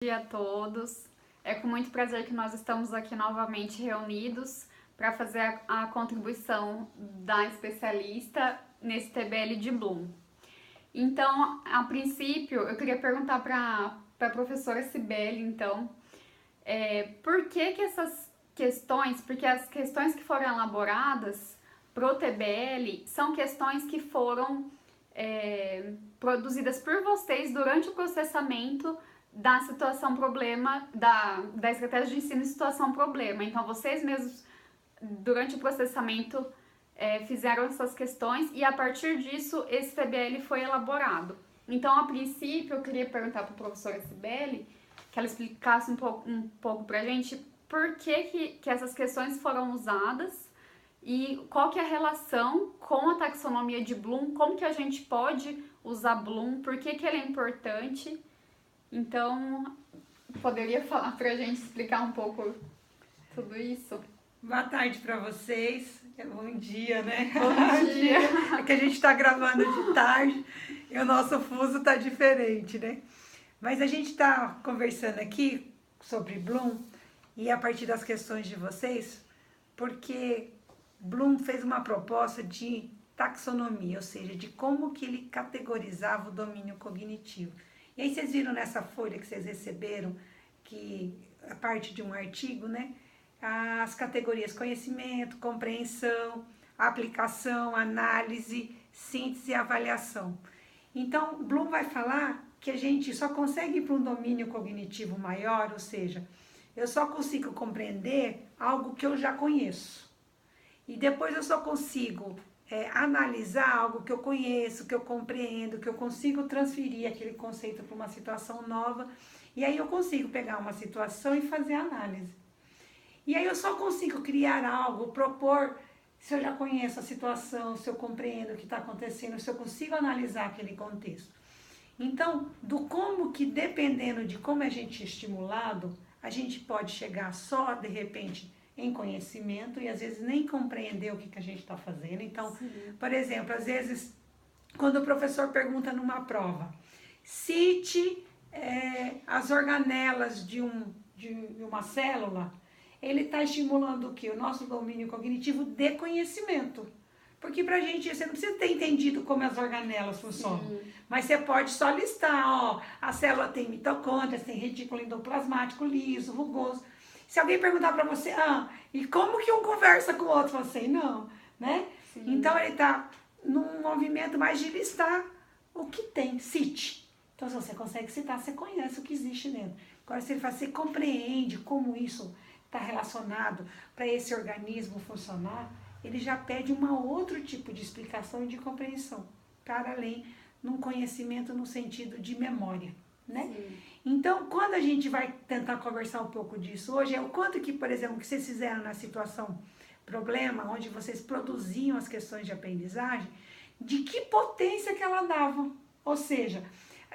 Dia a todos. É com muito prazer que nós estamos aqui novamente reunidos para fazer a contribuição da especialista nesse TBL de Bloom. Então, a princípio, eu queria perguntar para a professora Cibele, então, por que essas questões, porque as questões que foram elaboradas para o TBL são questões que foram produzidas por vocês durante o processamento da situação problema, da estratégia de ensino em situação problema. Então, vocês mesmos, durante o processamento, fizeram essas questões e, a partir disso, esse TBL foi elaborado. Então, a princípio, eu queria perguntar para a professora Cibele que ela explicasse um pouco para a gente por que essas questões foram usadas e qual que é a relação com a taxonomia de Bloom, como que a gente pode usar Bloom, por que ele é importante. Então, poderia falar pra gente, explicar um pouco tudo isso? Boa tarde para vocês, bom dia, né? Bom dia! É que a gente está gravando de tarde e o nosso fuso está diferente, né? Mas a gente está conversando aqui sobre Bloom e a partir das questões de vocês, porque Bloom fez uma proposta de taxonomia, ou seja, de como que ele categorizava o domínio cognitivo. E aí vocês viram nessa folha que vocês receberam, que a parte de um artigo, né? As categorias conhecimento, compreensão, aplicação, análise, síntese e avaliação. Então, Bloom vai falar que a gente só consegue ir para um domínio cognitivo maior, ou seja, eu só consigo compreender algo que eu já conheço. E depois eu só consigo analisar algo que eu conheço, que eu compreendo, que eu consigo transferir aquele conceito para uma situação nova. E aí eu consigo pegar uma situação e fazer análise. E aí eu só consigo criar algo, propor, se eu já conheço a situação, se eu compreendo o que está acontecendo, se eu consigo analisar aquele contexto. Então, do como que, dependendo de como a gente é estimulado, a gente pode chegar só, de repente, em conhecimento e às vezes nem compreender o que a gente está fazendo. Então, sim, por exemplo, às vezes, quando o professor pergunta numa prova, cite as organelas de uma célula, ele está estimulando o quê? O nosso domínio cognitivo de conhecimento. Porque pra gente, você não precisa ter entendido como as organelas funcionam. Sim. Mas você pode só listar, ó, a célula tem mitocôndrias, tem retículo endoplasmático liso, rugoso. Se alguém perguntar pra você, e como que um conversa com o outro? Você, não, né? Sim. Então ele tá num movimento mais de listar o que tem, cite. Então se você consegue citar, você conhece o que existe dentro. Agora se ele fala, você compreende como isso está relacionado para esse organismo funcionar, ele já pede um outro tipo de explicação e de compreensão, para além de um conhecimento no sentido de memória, né? Sim. Então, quando a gente vai tentar conversar um pouco disso hoje, é o quanto que, por exemplo, que vocês fizeram na situação problema, onde vocês produziam as questões de aprendizagem, de que potência que ela dava. Ou seja,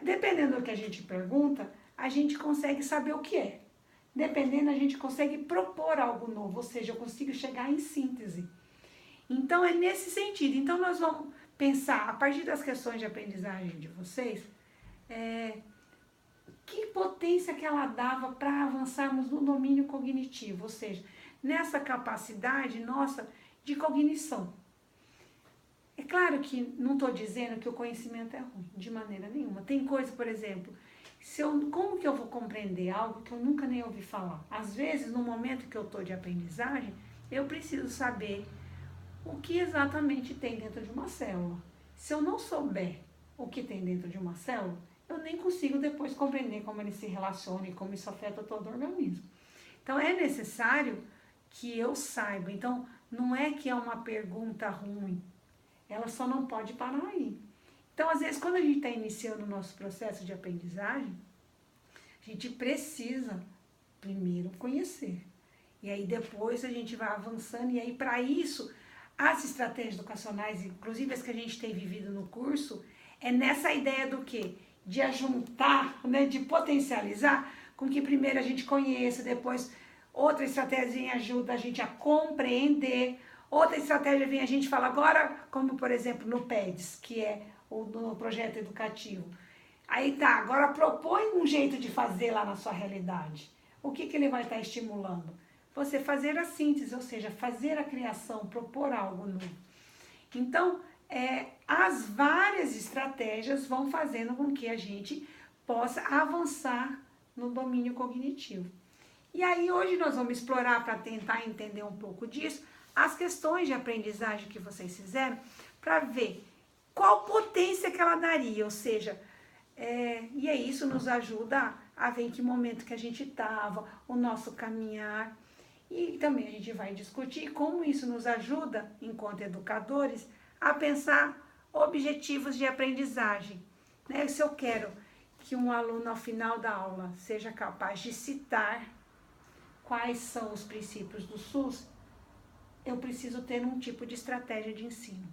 dependendo do que a gente pergunta, a gente consegue saber o que é. Dependendo, a gente consegue propor algo novo, ou seja, eu consigo chegar em síntese. Então, é nesse sentido. Então, nós vamos pensar, a partir das questões de aprendizagem de vocês, que potência que ela dava para avançarmos no domínio cognitivo, ou seja, nessa capacidade nossa de cognição. É claro que não estou dizendo que o conhecimento é ruim, de maneira nenhuma. Tem coisa, por exemplo, como que eu vou compreender algo que eu nunca nem ouvi falar? Às vezes, no momento que eu estou de aprendizagem, eu preciso saber o que exatamente tem dentro de uma célula. Se eu não souber o que tem dentro de uma célula, eu nem consigo depois compreender como ele se relaciona e como isso afeta todo o organismo. Então, é necessário que eu saiba. Então, não é que é uma pergunta ruim, ela só não pode parar aí. Então, às vezes, quando a gente está iniciando o nosso processo de aprendizagem, a gente precisa primeiro conhecer. E aí, depois, a gente vai avançando. E aí, para isso, as estratégias educacionais, inclusive as que a gente tem vivido no curso, é nessa ideia do quê? De ajuntar, né, de potencializar, com que primeiro a gente conheça, depois outra estratégia ajuda a gente a compreender, outra estratégia vem a gente falar agora, como por exemplo no PEDS, que é no projeto educativo. Aí tá, agora propõe um jeito de fazer lá na sua realidade. O que, que ele vai estar estimulando? Você fazer a síntese, ou seja, fazer a criação, propor algo novo. Então, as várias estratégias vão fazendo com que a gente possa avançar no domínio cognitivo. E aí hoje nós vamos explorar, para tentar entender um pouco disso, as questões de aprendizagem que vocês fizeram, para ver qual potência que ela daria, ou seja, e aí isso nos ajuda a ver em que momento que a gente estava, o nosso caminhar, e também a gente vai discutir como isso nos ajuda, enquanto educadores, a pensar objetivos de aprendizagem. Né? Se eu quero que um aluno, ao final da aula, seja capaz de citar quais são os princípios do SUS, eu preciso ter um tipo de estratégia de ensino.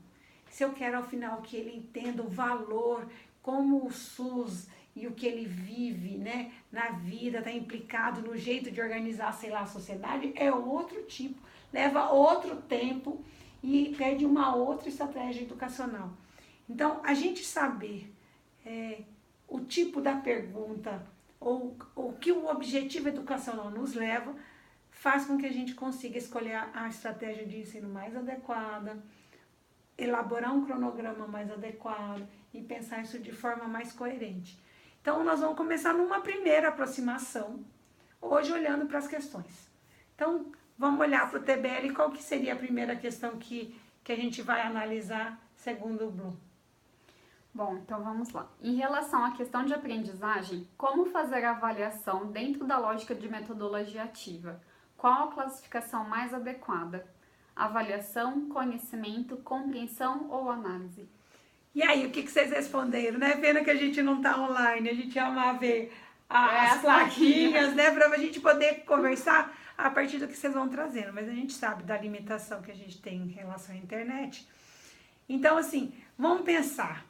Se eu quero, ao final, que ele entenda o valor, como o SUS e o que ele vive, né, na vida, está implicado no jeito de organizar, sei lá, a sociedade, é outro tipo, leva outro tempo e pede uma outra estratégia educacional. Então, a gente saber o tipo da pergunta ou o que o objetivo educacional nos leva, faz com que a gente consiga escolher a estratégia de ensino mais adequada, elaborar um cronograma mais adequado e pensar isso de forma mais coerente. Então, nós vamos começar numa primeira aproximação, hoje olhando para as questões. Então, vamos olhar para o TBL, qual que seria a primeira questão que a gente vai analisar segundo o Bloom? Bom, então vamos lá. Em relação à questão de aprendizagem, como fazer a avaliação dentro da lógica de metodologia ativa? Qual a classificação mais adequada? Avaliação, conhecimento, compreensão ou análise? E aí, o que vocês responderam, né? Pena que a gente não está online, a gente ama ver as plaquinhas, né? Para a gente poder conversar a partir do que vocês vão trazendo. Mas a gente sabe da limitação que a gente tem em relação à internet. Então, assim, vamos pensar.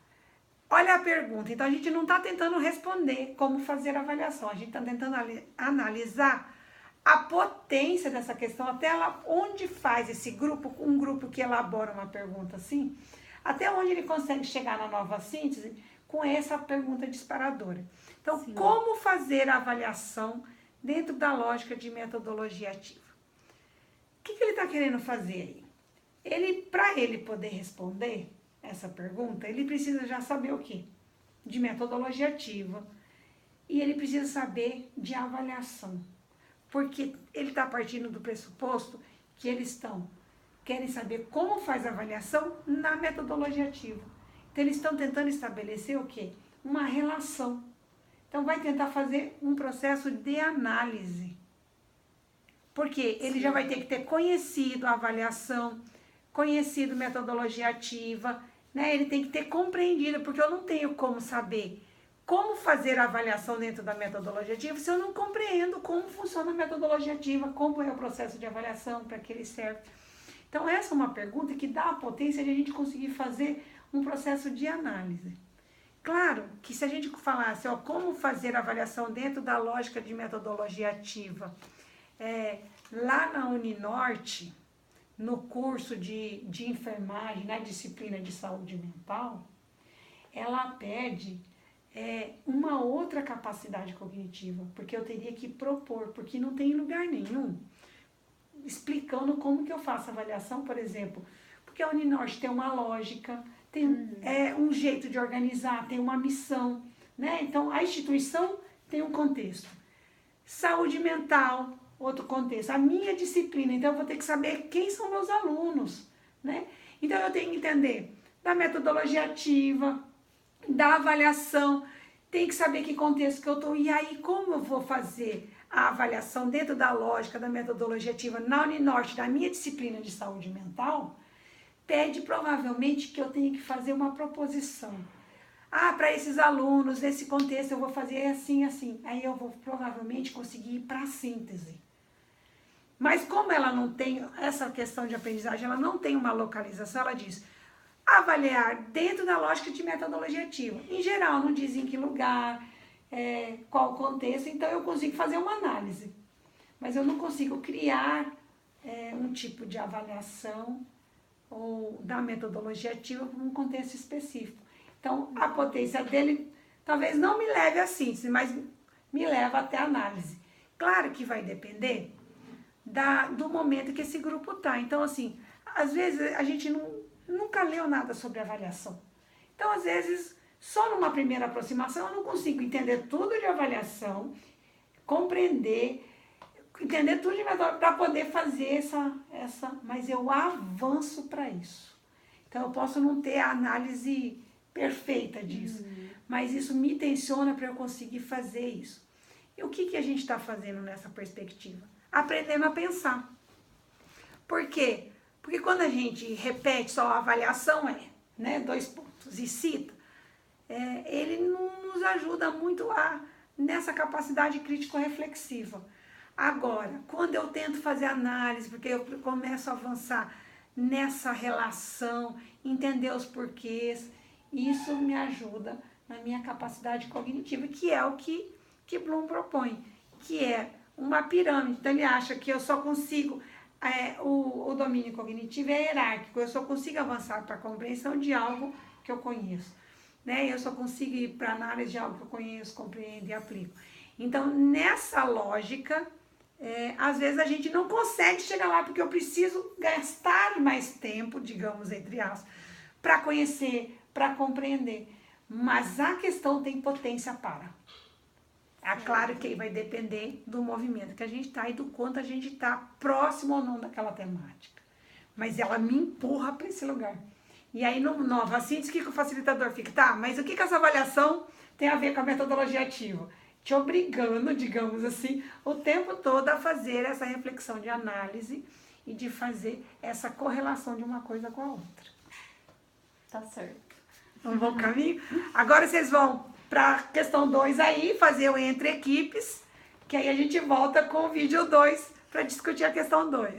Olha a pergunta. Então, a gente não está tentando responder como fazer a avaliação. A gente está tentando analisar a potência dessa questão, até ela, onde faz esse grupo, um grupo que elabora uma pergunta assim, até onde ele consegue chegar na nova síntese com essa pergunta disparadora. Então, sim, como fazer a avaliação dentro da lógica de metodologia ativa? O que ele está querendo fazer aí? Para ele poder responder essa pergunta, ele precisa já saber o quê? De metodologia ativa. E ele precisa saber de avaliação. Porque ele está partindo do pressuposto que querem saber como faz a avaliação na metodologia ativa. Então, eles estão tentando estabelecer o quê? Uma relação. Então, vai tentar fazer um processo de análise. Porque ele já vai ter que ter conhecido a avaliação, conhecido metodologia ativa, né? Ele tem que ter compreendido, porque eu não tenho como saber como fazer a avaliação dentro da metodologia ativa se eu não compreendo como funciona a metodologia ativa, como é o processo de avaliação, para que ele serve. Então, essa é uma pergunta que dá a potência de a gente conseguir fazer um processo de análise. Claro que se a gente falasse, como fazer a avaliação dentro da lógica de metodologia ativa, lá na Uninorte, no curso de enfermagem, na disciplina de saúde mental, ela pede uma outra capacidade cognitiva, porque eu teria que propor, porque não tem lugar nenhum explicando como que eu faço a avaliação, por exemplo, porque a Uninorte tem uma lógica, tem um jeito de organizar, tem uma missão, né? Então, a instituição tem um contexto. Saúde mental, outro contexto. A minha disciplina, então eu vou ter que saber quem são meus alunos, né? Então, eu tenho que entender da metodologia ativa, da avaliação, tem que saber que contexto que eu estou. E aí, como eu vou fazer a avaliação dentro da lógica da metodologia ativa na Uninorte, da minha disciplina de saúde mental, pede provavelmente que eu tenha que fazer uma proposição. Para esses alunos, nesse contexto, eu vou fazer assim, assim. Aí eu vou provavelmente conseguir ir para a síntese. Mas como ela não tem essa questão de aprendizagem, ela não tem uma localização, ela diz avaliar dentro da lógica de metodologia ativa. Em geral, não diz em que lugar, qual o contexto, então eu consigo fazer uma análise. Mas eu não consigo criar um tipo de avaliação ou da metodologia ativa para um contexto específico. Então, a potência dele talvez não me leve à síntese, mas me leva até a análise. Claro que vai depender do momento que esse grupo tá. Então, assim, às vezes a gente nunca leu nada sobre avaliação. Então, às vezes, só numa primeira aproximação eu não consigo entender tudo de avaliação, compreender, entender tudo de metodologia para poder fazer mas eu avanço para isso. Então, eu posso não ter a análise perfeita disso, mas isso me tensiona para eu conseguir fazer isso. E o que a gente está fazendo nessa perspectiva? Aprendendo a pensar. Por quê? Porque quando a gente repete só a avaliação, 2 pontos, e cita, ele não nos ajuda muito nessa capacidade crítico-reflexiva. Agora, quando eu tento fazer análise, porque eu começo a avançar nessa relação, entender os porquês, isso me ajuda na minha capacidade cognitiva, que é o que Bloom propõe, que é uma pirâmide. Então, ele acha que eu só consigo, o domínio cognitivo é hierárquico, eu só consigo avançar para a compreensão de algo que eu conheço, né? Eu só consigo ir para a análise de algo que eu conheço, compreendo e aplico. Então, nessa lógica, às vezes a gente não consegue chegar lá, porque eu preciso gastar mais tempo, digamos, entre aspas, para conhecer, para compreender. Mas a questão tem potência para. É claro que vai depender do movimento que a gente está e do quanto a gente está próximo ou não daquela temática. Mas ela me empurra para esse lugar. E aí, no nova síntese, o que o facilitador fica? Tá, mas o que essa avaliação tem a ver com a metodologia ativa? Te obrigando, digamos assim, o tempo todo a fazer essa reflexão de análise e de fazer essa correlação de uma coisa com a outra. Tá certo. Um bom caminho? Agora vocês vão para a questão 2 aí, fazer o entre equipes, que aí a gente volta com o vídeo 2 para discutir a questão 2.